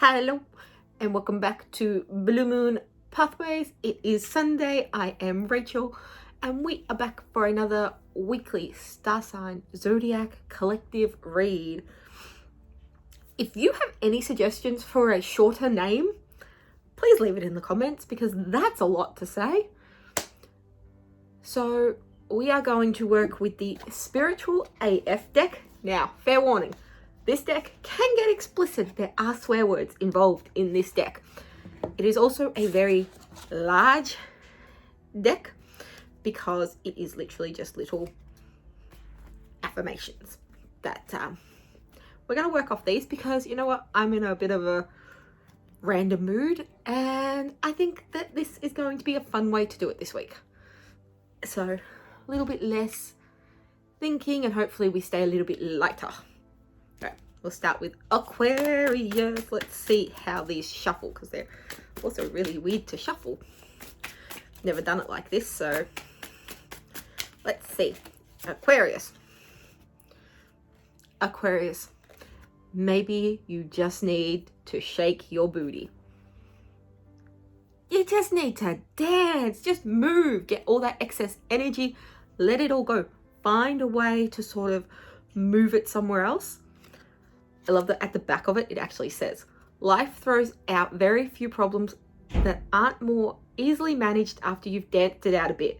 Hello and welcome back to Blue Moon Pathways. It is Sunday. I am Rachel and we are back for another weekly star sign Zodiac collective read. If you have any suggestions for a shorter name, please leave it in the comments because that's a lot to say. So we are going to work with the Spiritual AF deck. Now, fair warning. This deck can get explicit. There are swear words involved in this deck. It is also a very large deck because it is literally just little affirmations that we're going to work off these because you know what? I'm in a bit of a random mood and I think that this is going to be a fun way to do it this week. So a little bit less thinking and hopefully we stay a little bit lighter. We'll start with Aquarius. Let's see how these shuffle because they're also really weird to shuffle. Never done it like this, so let's see. Aquarius. Aquarius. Maybe you just need to shake your booty. You just need to dance. Just move. Get all that excess energy. Let it all go. Find a way to sort of move it somewhere else. I love that at the back of it, it actually says, life throws out very few problems that aren't more easily managed after you've danced it out a bit.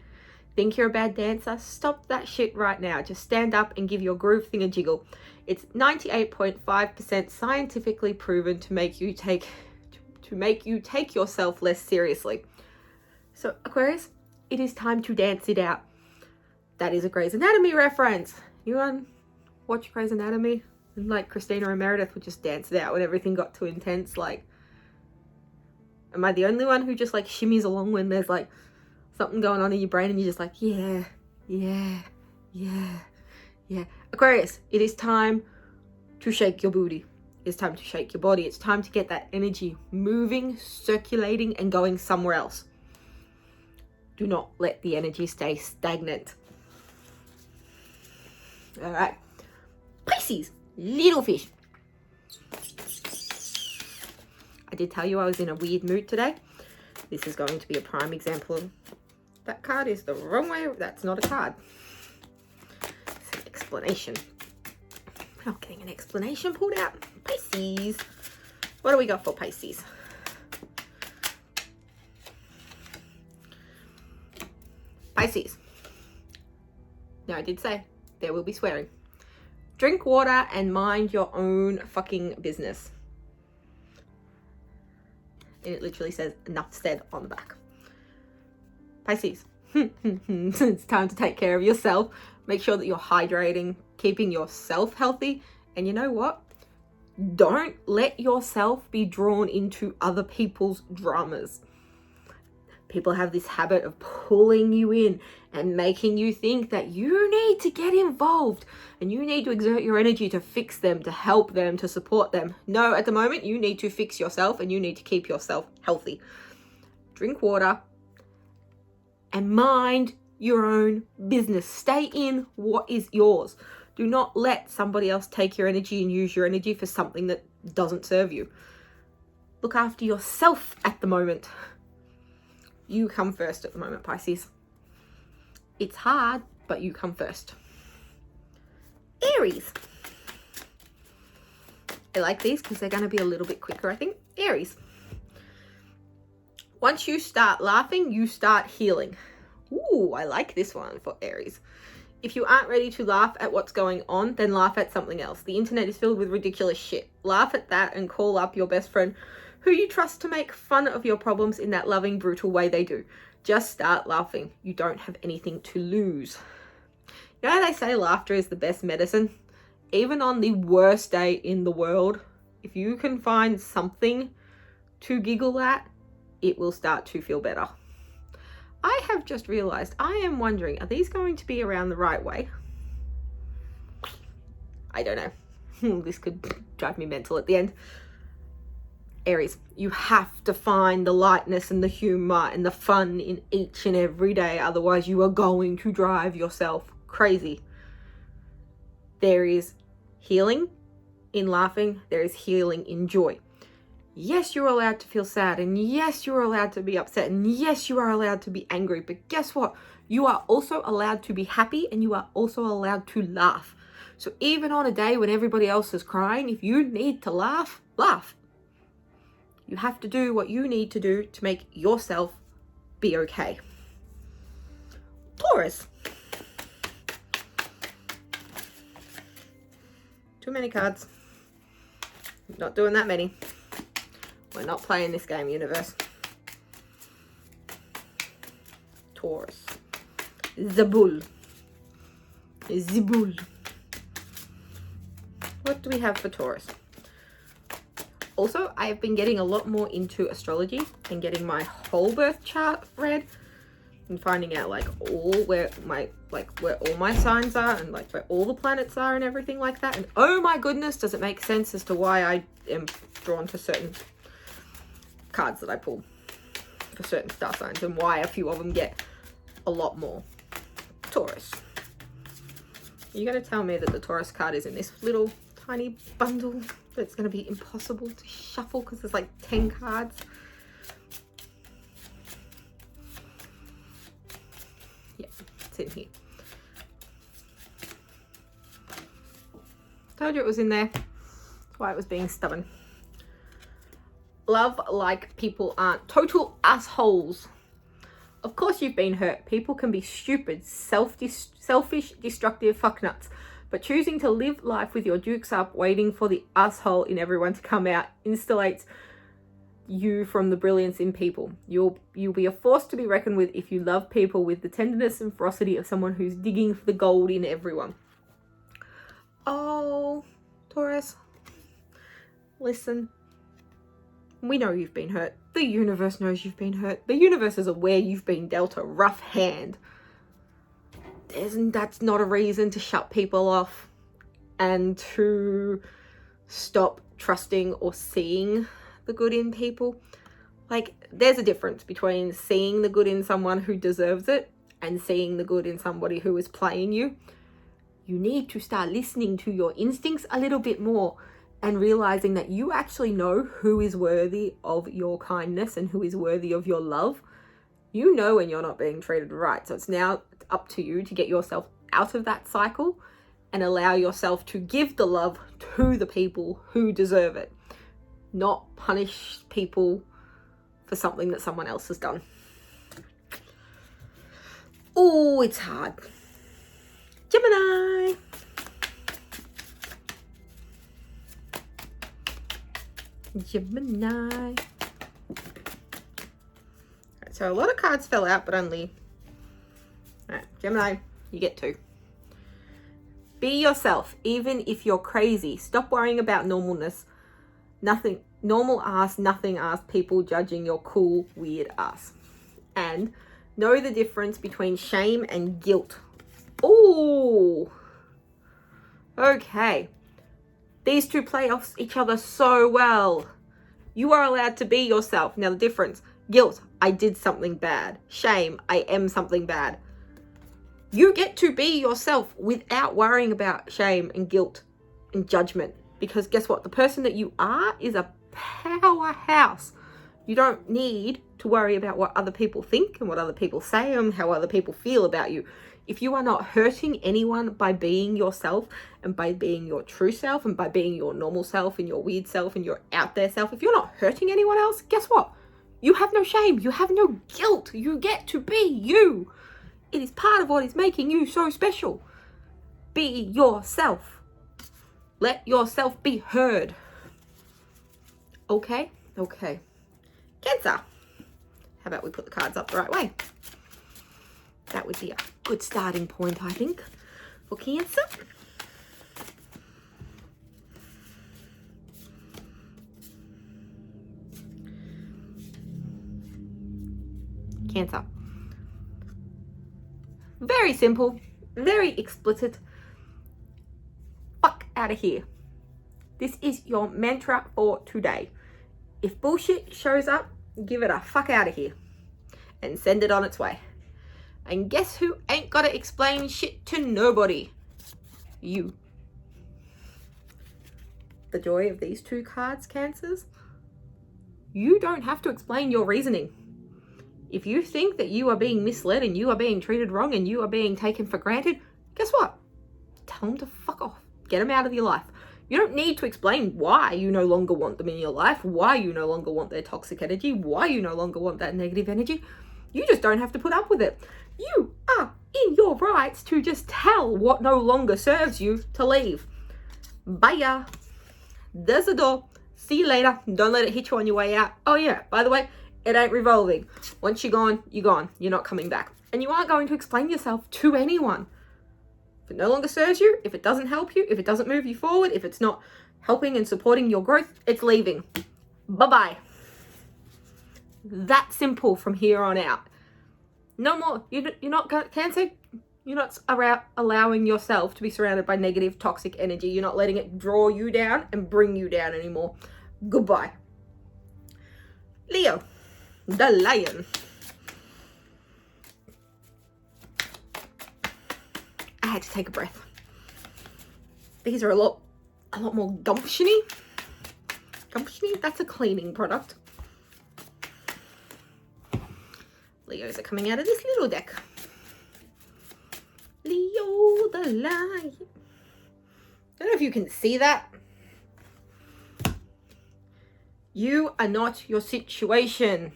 Think you're a bad dancer? Stop that shit right now. Just stand up and give your groove thing a jiggle. It's 98.5% scientifically proven to make you take yourself less seriously. So Aquarius, it is time to dance it out. That is a Grey's Anatomy reference. You watch Grey's Anatomy? And like Christina and Meredith would just dance it out when everything got too intense. Like, am I the only one who just like shimmies along when there's like something going on in your brain and you're just like, yeah. Aquarius, it is time to shake your booty. It's time to shake your body. It's time to get that energy moving, circulating, and going somewhere else. Do not let the energy stay stagnant. All right. Pisces. Little fish. I did tell you I was in a weird mood today. This is going to be a prime example. That card is the wrong way. That's not a card. It's an explanation. We're not getting an explanation pulled out. Pisces. What do we got for Pisces? Pisces. Now I did say there will be swearing. Drink water and mind your own fucking business. And it literally says enough said on the back. Pisces. It's time to take care of yourself. Make sure that you're hydrating, keeping yourself healthy. And you know what? Don't let yourself be drawn into other people's dramas. People have this habit of pulling you in and making you think that you need to get involved and you need to exert your energy to fix them, to help them, to support them. No, at the moment, you need to fix yourself and you need to keep yourself healthy. Drink water and mind your own business. Stay in what is yours. Do not let somebody else take your energy and use your energy for something that doesn't serve you. Look after yourself at the moment. You come first at the moment, Pisces. It's hard, but you come first. Aries. I like these because they're going to be a little bit quicker, I think. Aries. Once you start laughing, you start healing. Ooh, I like this one for Aries. If you aren't ready to laugh at what's going on, then laugh at something else. The internet is filled with ridiculous shit. Laugh at that and call up your best friend who you trust to make fun of your problems in that loving, brutal way they do. Just start laughing. You don't have anything to lose. You know how they say laughter is the best medicine? Even on the worst day in the world, if you can find something to giggle at, it will start to feel better. I have just realized, I am wondering, are these going to be around the right way? I don't know. This could drive me mental at the end. Aries, you have to find the lightness and the humor and the fun in each and every day. Otherwise, you are going to drive yourself crazy. There is healing in laughing. There is healing in joy. Yes, you're allowed to feel sad, and yes, you're allowed to be upset, and yes, you are allowed to be angry, but guess what? You are also allowed to be happy, and you are also allowed to laugh. So even on a day when everybody else is crying, if you need to laugh, laugh. You have to do what you need to do to make yourself be okay. Taurus. Too many cards. Not doing that many. We're not playing this game, universe. Taurus. Zabul. Zibul. What do we have for Taurus? Also, I've been getting a lot more into astrology and getting my whole birth chart read and finding out like where all my signs are and like where all the planets are and everything like that. And oh my goodness, does it make sense as to why I am drawn to certain cards that I pull for certain star signs and why a few of them get a lot more. Taurus. You're going to tell me that the Taurus card is in this little tiny bundle, but it's going to be impossible to shuffle because there's like 10 cards. Yeah, it's in here. Told you it was in there. That's why it was being stubborn. Love like people aren't total assholes. Of course you've been hurt. People can be stupid, selfish, destructive fucknuts. But choosing to live life with your dukes up, waiting for the asshole in everyone to come out, insulates you from the brilliance in people. You'll be a force to be reckoned with if you love people with the tenderness and ferocity of someone who's digging for the gold in everyone. Oh, Taurus, listen. We know you've been hurt. The universe knows you've been hurt. The universe is aware you've been dealt a rough hand. That's not a reason to shut people off and to stop trusting or seeing the good in people. Like, there's a difference between seeing the good in someone who deserves it and seeing the good in somebody who is playing you. You need to start listening to your instincts a little bit more and realizing that you actually know who is worthy of your kindness and who is worthy of your love. You know when you're not being treated right. So it's now up to you to get yourself out of that cycle and allow yourself to give the love to the people who deserve it, not punish people for something that someone else has done. Oh, it's hard. Gemini. Gemini. Right, so a lot of cards fell out, but only... Right, Gemini, you get 2. Be yourself, even if you're crazy. Stop worrying about normalness. Nothing, normal ass, nothing ass people judging your cool, weird ass. And know the difference between shame and guilt. Ooh. Okay. These two play off each other so well. You are allowed to be yourself. Now the difference, guilt, I did something bad. Shame, I am something bad. You get to be yourself without worrying about shame and guilt and judgment. Because guess what? The person that you are is a powerhouse. You don't need to worry about what other people think and what other people say and how other people feel about you. If you are not hurting anyone by being yourself and by being your true self and by being your normal self and your weird self and your out there self, if you're not hurting anyone else, guess what? You have no shame. You have no guilt. You get to be you. It is part of what is making you so special. Be yourself. Let yourself be heard. Okay? Okay. Cancer. How about we put the cards up the right way? That would be a good starting point, I think, for Cancer. Cancer. Very simple, very explicit. Fuck out of here. This is your mantra for today. If bullshit shows up, give it a fuck out of here and send it on its way. And guess who ain't gotta explain shit to nobody? You. The joy of these two cards, Cancers, You don't have to explain your reasoning. If you think that you are being misled and you are being treated wrong and you are being taken for granted, guess what? Tell them to fuck off. Get them out of your life. You don't need to explain why you no longer want them in your life, why you no longer want their toxic energy, why you no longer want that negative energy. You just don't have to put up with it. You are in your rights to just tell what no longer serves you to leave. Bye. There's the door. See you later. Don't let it hit you on your way out. Oh yeah, by the way, it ain't revolving. Once you're gone, you're gone. You're not coming back. And you aren't going to explain yourself to anyone. If it no longer serves you, if it doesn't help you, if it doesn't move you forward, if it's not helping and supporting your growth, it's leaving. Bye-bye. That simple from here on out. No more. You're not Cancer. You're not allowing yourself to be surrounded by negative, toxic energy. You're not letting it draw you down and bring you down anymore. Goodbye. Leo, the lion. I had to take a breath. These are a lot more gumptiony. Gumptiony, that's a cleaning product. Leos are coming out of this little deck. Leo the lion. I don't know if you can see that. You are not your situation.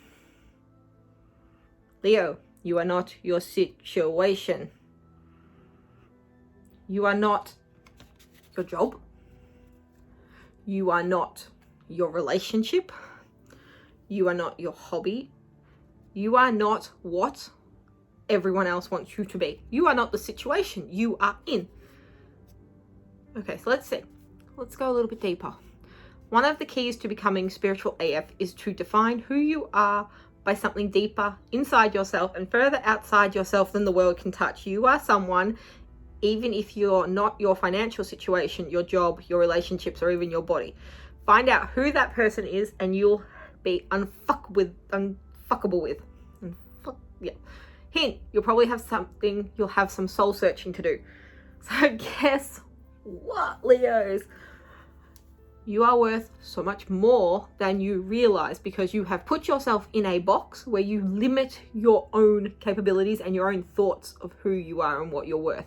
Leo, you are not your situation. You are not your job. You are not your relationship. You are not your hobby. You are not what everyone else wants you to be. You are not the situation you are in. Okay, so let's see. Let's go a little bit deeper. One of the keys to becoming spiritual AF is to define who you are by something deeper inside yourself and further outside yourself than the world can touch. You are someone, even if you're not your financial situation, your job, your relationships, or even your body. Find out who that person is and you'll be unfuckable with. Yeah. Hint, you'll probably have you'll have some soul searching to do. So guess what, Leos? You are worth so much more than you realize because you have put yourself in a box where you limit your own capabilities and your own thoughts of who you are and what you're worth.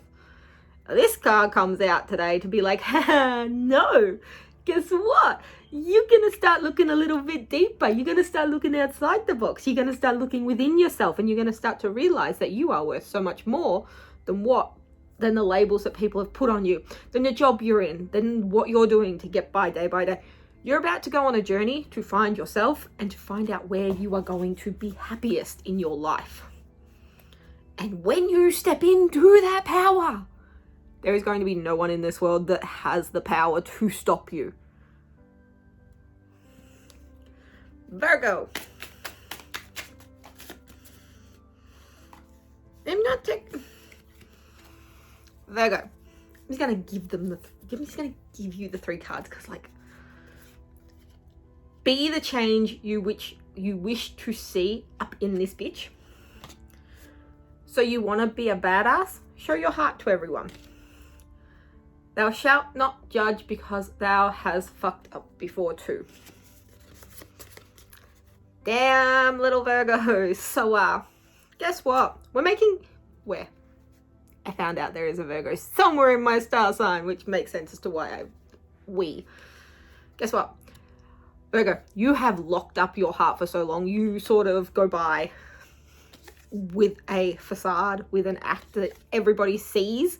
This card comes out today to be like, no, guess what? You're going to start looking a little bit deeper. You're going to start looking outside the box. You're going to start looking within yourself and you're going to start to realize that you are worth so much more than the labels that people have put on you, than the job you're in, than what you're doing to get by day by day. You're about to go on a journey to find yourself and to find out where you are going to be happiest in your life. And when you step into that power, there is going to be no one in this world that has the power to stop you. Virgo. Virgo. I'm just going to give you the 3 cards because, like, be the change you wish to see up in this bitch. So you want to be a badass? Show your heart to everyone. Thou shalt not judge because thou has fucked up before too. Damn, little Virgos. So, guess what? I found out there is a Virgo somewhere in my star sign, which makes sense as to why Guess what? Virgo, you have locked up your heart for so long. You sort of go by with a facade, with an act that everybody sees,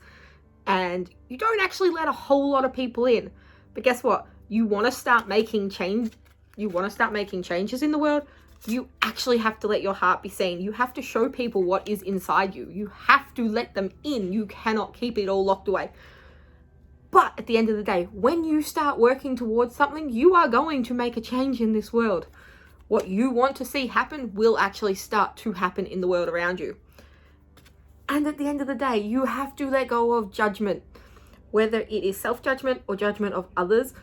and you don't actually let a whole lot of people in. But guess what? You want to start making change. You want to start making changes in the world. You actually have to let your heart be seen. You have to show people what is inside you. You have to let them in. You cannot keep it all locked away. But at the end of the day, when you start working towards something, you are going to make a change in this world. What you want to see happen will actually start to happen in the world around you. And at the end of the day, you have to let go of judgment. Whether it is self-judgment or judgment of others,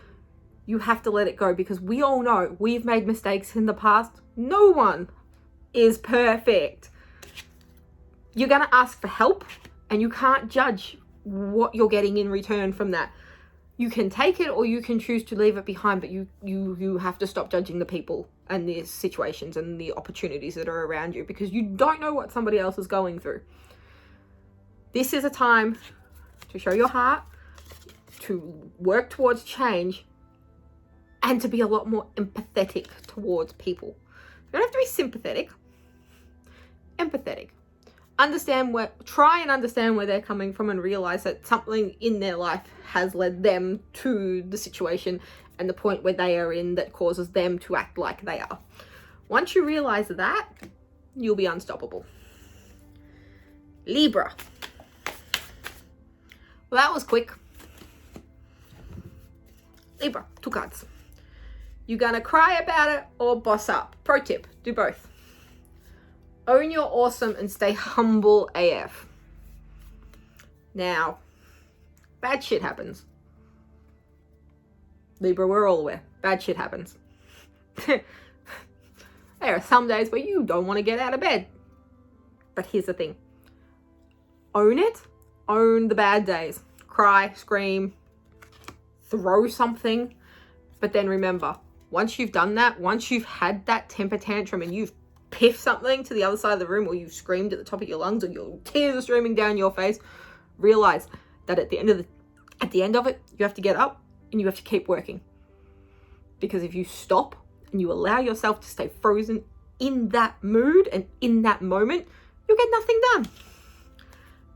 you have to let it go because we all know we've made mistakes in the past. No one is perfect. You're going to ask for help and you can't judge what you're getting in return from that. You can take it or you can choose to leave it behind, but you have to stop judging the people and the situations and the opportunities that are around you, because you don't know what somebody else is going through. This is a time to show your heart, to work towards change, and to be a lot more empathetic towards people. You don't have to be sympathetic. Empathetic. Try and understand where they're coming from, and realize that something in their life has led them to the situation and the point where they are in that causes them to act like they are. Once you realize that, you'll be unstoppable. Libra. Well, that was quick. Libra, 2 cards. You're gonna cry about it or boss up. Pro tip, do both. Own your awesome and stay humble AF. Now, bad shit happens. Libra, we're all aware. Bad shit happens. There are some days where you don't want to get out of bed. But here's the thing. Own it. Own the bad days. Cry, scream, throw something. But then remember, once you've done that, once you've had that temper tantrum and you've piffed something to the other side of the room, or you've screamed at the top of your lungs, or your tears are streaming down your face, realize that at the end of it, you have to get up and you have to keep working. Because if you stop and you allow yourself to stay frozen in that mood and in that moment, you'll get nothing done.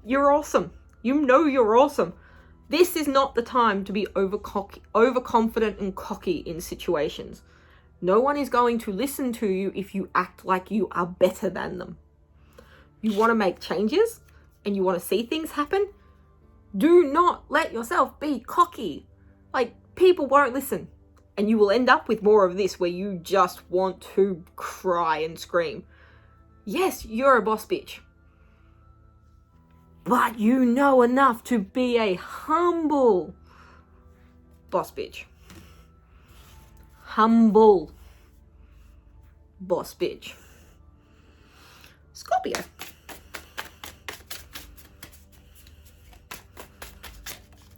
You're awesome. You know you're awesome. This is not the time to be overconfident and cocky in situations. No one is going to listen to you if you act like you are better than them. You want to make changes and you want to see things happen. Do not let yourself be cocky. Like, people won't listen. And you will end up with more of this where you just want to cry and scream. Yes, you're a boss bitch. But you know enough to be a humble boss bitch. Humble boss bitch. Scorpio.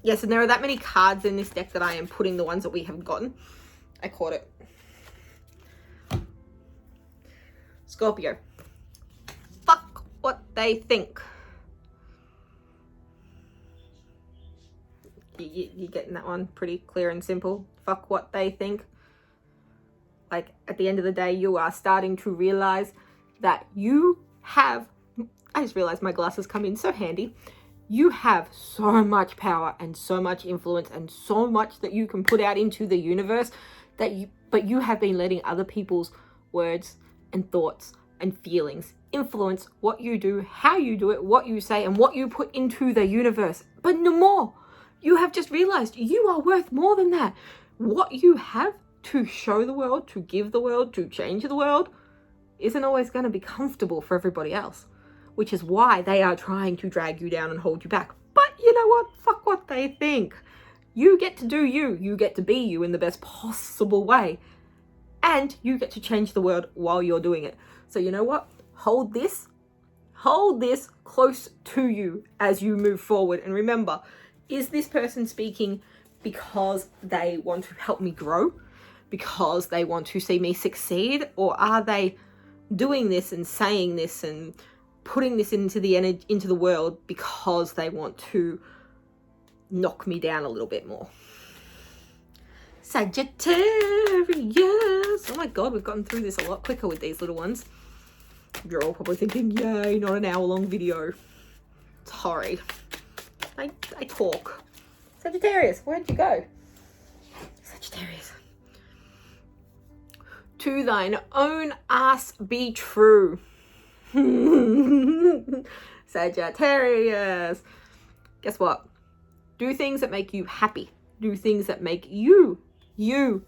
Yes, and there are that many cards in this deck that I am putting the ones that we have gotten. I caught it. Scorpio. Fuck what they think. You're getting that one pretty clear and simple. Fuck what they think. Like, at the end of the day, you are starting to realize that you have... I just realized my glasses come in so handy. You have so much power and so much influence and so much that you can put out into the universe, but you have been letting other people's words and thoughts and feelings influence what you do, how you do it, what you say, and what you put into the universe. But no more. You have just realized you are worth more than that. What you have to show the world, to give the world, to change the world, isn't always going to be comfortable for everybody else, which is why they are trying to drag you down and hold you back. But you know what? Fuck what they think. You get to do you. You get to be you in the best possible way. And you get to change the world while you're doing it. So you know what? Hold this close to you as you move forward. And remember, is this person speaking because they want to help me grow? Because they want to see me succeed? Or are they doing this and saying this and putting this into the world because they want to knock me down a little bit more? Sagittarius. Oh my God, we've gotten through this a lot quicker with these little ones. You're all probably thinking, yay, not an hour-long video. Sorry. I talk. Sagittarius, where'd you go? Sagittarius. To thine own ass be true. Sagittarius. Guess what? Do things that make you happy. Do things that make you. Now,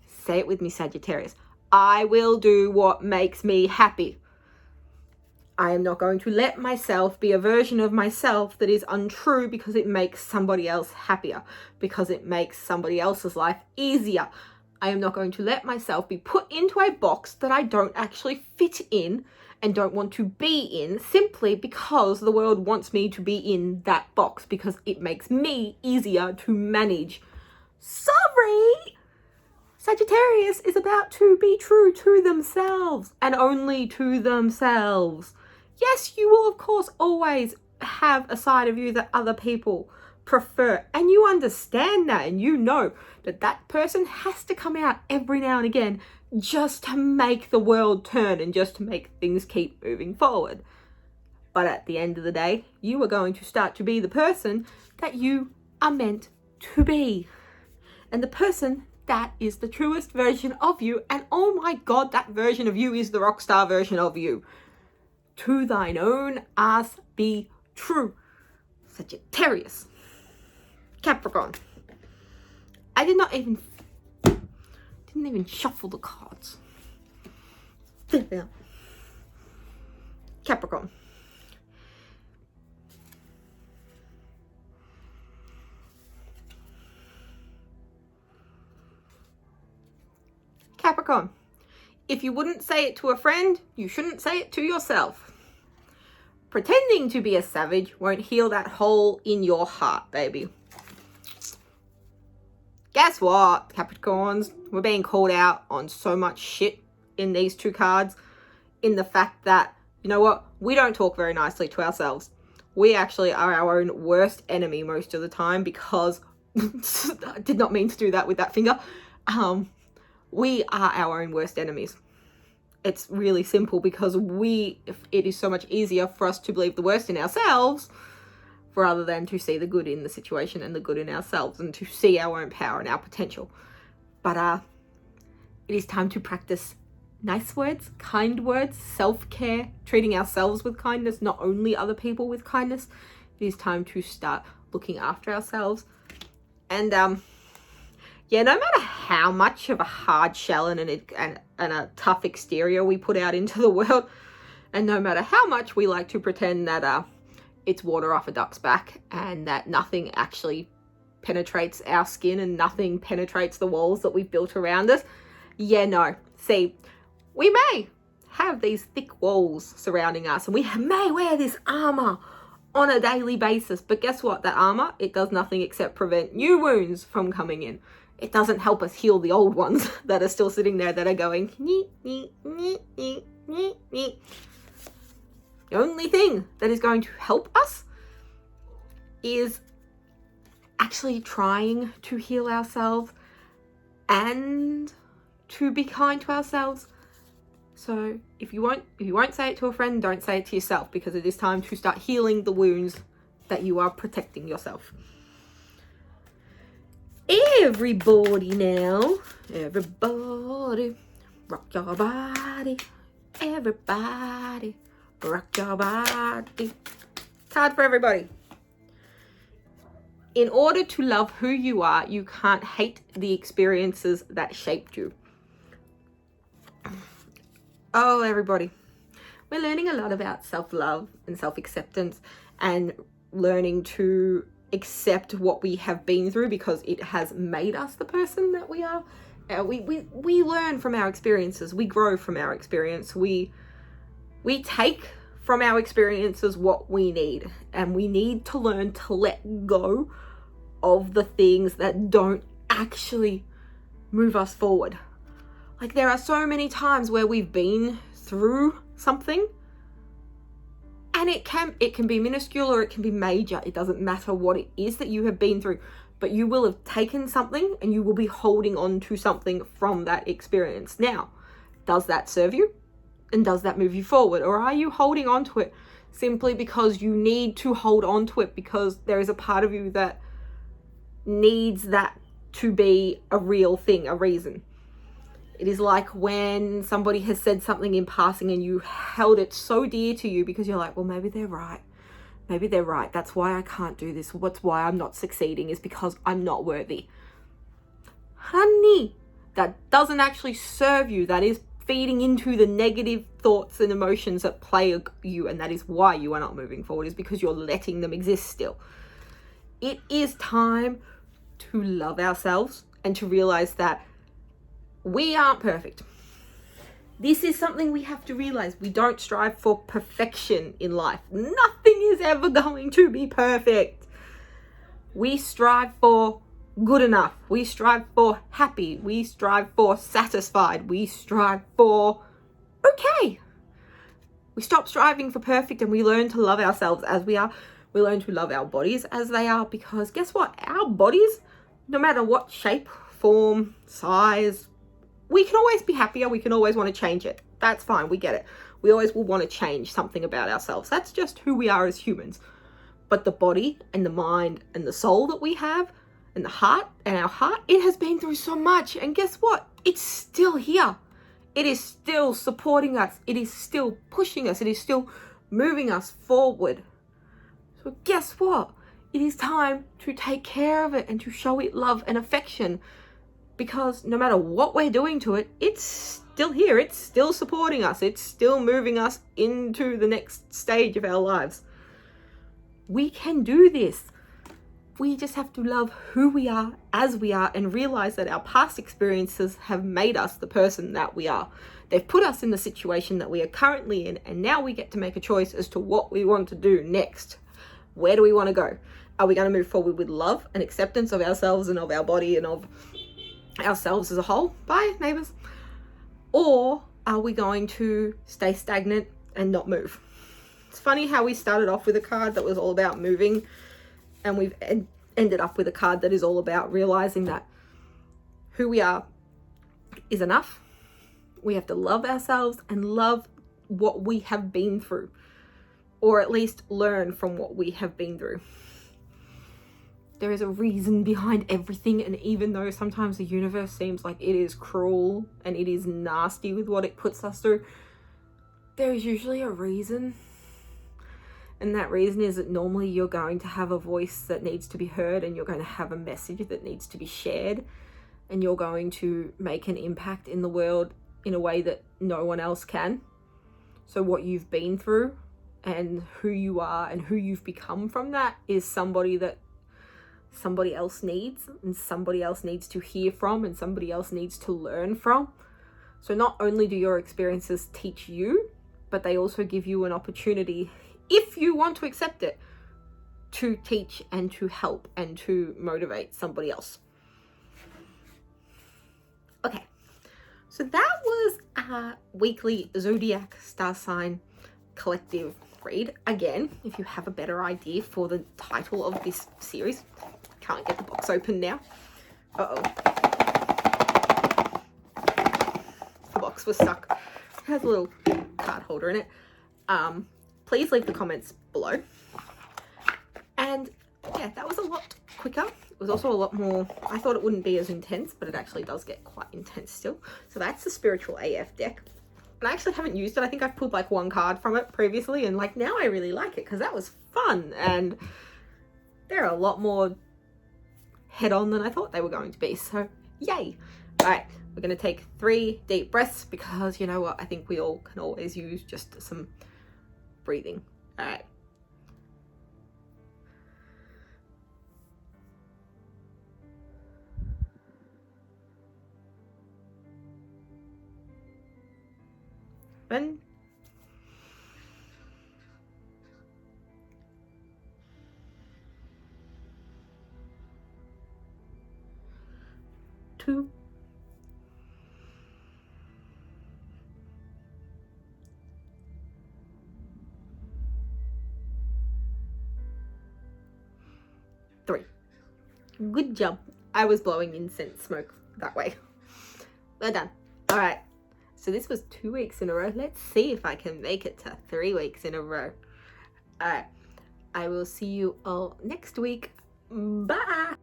say it with me, Sagittarius. I will do what makes me happy. I am not going to let myself be a version of myself that is untrue because it makes somebody else happier, because it makes somebody else's life easier. I am not going to let myself be put into a box that I don't actually fit in and don't want to be in, simply because the world wants me to be in that box because it makes me easier to manage. Sorry! Sagittarius is about to be true to themselves and only to themselves. Yes, you will of course always have a side of you that other people prefer, and you understand that, and you know that that person has to come out every now and again just to make the world turn and just to make things keep moving forward. But at the end of the day, you are going to start to be the person that you are meant to be, and the person that is the truest version of you. And oh my God, that version of you is the rock star version of you. To thine own ass be true. Sagittarius. Capricorn. I didn't even shuffle the cards. Capricorn. Capricorn. If you wouldn't say it to a friend, you shouldn't say it to yourself. Pretending to be a savage won't heal that hole in your heart, baby. Guess what, Capricorns? We're being called out on so much shit in these two cards, in the fact that, you know what, we don't talk very nicely to ourselves. We actually are our own worst enemy most of the time because, I did not mean to do that with that finger. We are our own worst enemies. It's really simple because it is so much easier for us to believe the worst in ourselves rather than to see the good in the situation and the good in ourselves and to see our own power and our potential. But it is time to practice nice words, kind words, self-care, treating ourselves with kindness, not only other people with kindness. It is time to start looking after ourselves. And yeah, no matter how much of a hard shell and a tough exterior we put out into the world, and no matter how much we like to pretend that it's water off a duck's back and that nothing actually penetrates our skin and nothing penetrates the walls that we've built around us. Yeah, no. See, we may have these thick walls surrounding us and we may wear this armor on a daily basis, but guess what? That armor, it does nothing except prevent new wounds from coming in. It doesn't help us heal the old ones that are still sitting there that are going, nee, nee, nee, nee, nee, nee. The only thing that is going to help us is actually trying to heal ourselves and to be kind to ourselves. So if you won't say it to a friend, don't say it to yourself, because it is time to start healing the wounds that you are protecting yourself. Everybody now, everybody, rock your body, everybody. Rock your body. Card for everybody. In order to love who you are, you can't hate the experiences that shaped you. Oh, everybody. We're learning a lot about self-love and self-acceptance and learning to accept what we have been through because it has made us the person that we are. We learn from our experiences. We grow from our experience. We take from our experiences what we need, and we need to learn to let go of the things that don't actually move us forward. Like, there are so many times where we've been through something and it can be minuscule or it can be major. It doesn't matter what it is that you have been through, but you will have taken something and you will be holding on to something from that experience. Now, does that serve you? And does that move you forward? Or are you holding on to it simply because you need to hold on to it because there is a part of you that needs that to be a real thing, a reason? It is like when somebody has said something in passing and you held it so dear to you because you're like, well, maybe they're right. Maybe they're right. That's why I can't do this. What's why I'm not succeeding is because I'm not worthy. Honey, that doesn't actually serve you. That is feeding into the negative thoughts and emotions that plague you, and that is why you are not moving forward, is because you're letting them exist still. It is time to love ourselves and to realize that we aren't perfect. This is something we have to realize. We don't strive for perfection in life. Nothing is ever going to be perfect. We strive for good enough. We strive for happy. We strive for satisfied. We strive for okay. We stop striving for perfect and we learn to love ourselves as we are. We learn to love our bodies as they are, because guess what? Our bodies, no matter what shape, form, size, we can always be happier. We can always want to change it. That's fine. We get it. We always will want to change something about ourselves. That's just who we are as humans. But the body and the mind and the soul that we have and the heart and our heart, it has been through so much. And guess what? It's still here. It is still supporting us. It is still pushing us. It is still moving us forward. So guess what? It is time to take care of it and to show it love and affection, because no matter what we're doing to it, it's still here. It's still supporting us. It's still moving us into the next stage of our lives. We can do this. We just have to love who we are as we are and realize that our past experiences have made us the person that we are. They've put us in the situation that we are currently in, and now we get to make a choice as to what we want to do next. Where do we want to go? Are we going to move forward with love and acceptance of ourselves and of our body and of ourselves as a whole? Bye, neighbors. Or are we going to stay stagnant and not move? It's funny how we started off with a card that was all about moving, and we've ended up with a card that is all about realizing that who we are is enough. We have to love ourselves and love what we have been through, or at least learn from what we have been through. There is a reason behind everything, and even though sometimes the universe seems like it is cruel and it is nasty with what it puts us through, there is usually a reason. And that reason is that normally you're going to have a voice that needs to be heard, and you're going to have a message that needs to be shared, and you're going to make an impact in the world in a way that no one else can. So what you've been through and who you are and who you've become from that is somebody that somebody else needs, and somebody else needs to hear from, and somebody else needs to learn from. So not only do your experiences teach you, but they also give you an opportunity, if you want to accept it, to teach and to help and to motivate somebody else. Okay, so that was our weekly Zodiac star sign collective read. Again, if you have a better idea for the title of this series, can't get the box open now. The box was stuck. It has a little card holder in it. Please leave the comments below. And yeah, that was a lot quicker. It was also a lot more, I thought it wouldn't be as intense, but it actually does get quite intense still. So that's the Spiritual AF deck. And I actually haven't used it. I think I've pulled like one card from it previously, and like now I really like it because that was fun, and they're a lot more head-on than I thought they were going to be. So yay. All right, we're going to take 3 deep breaths, because you know what, I think we all can always use just some breathing. All right. One. 2. 3. Good job. I was blowing incense smoke that way. We're done. All right. So this was 2 weeks in a row. Let's see if I can make it to 3 weeks in a row. All right. I will see you all next week. Bye.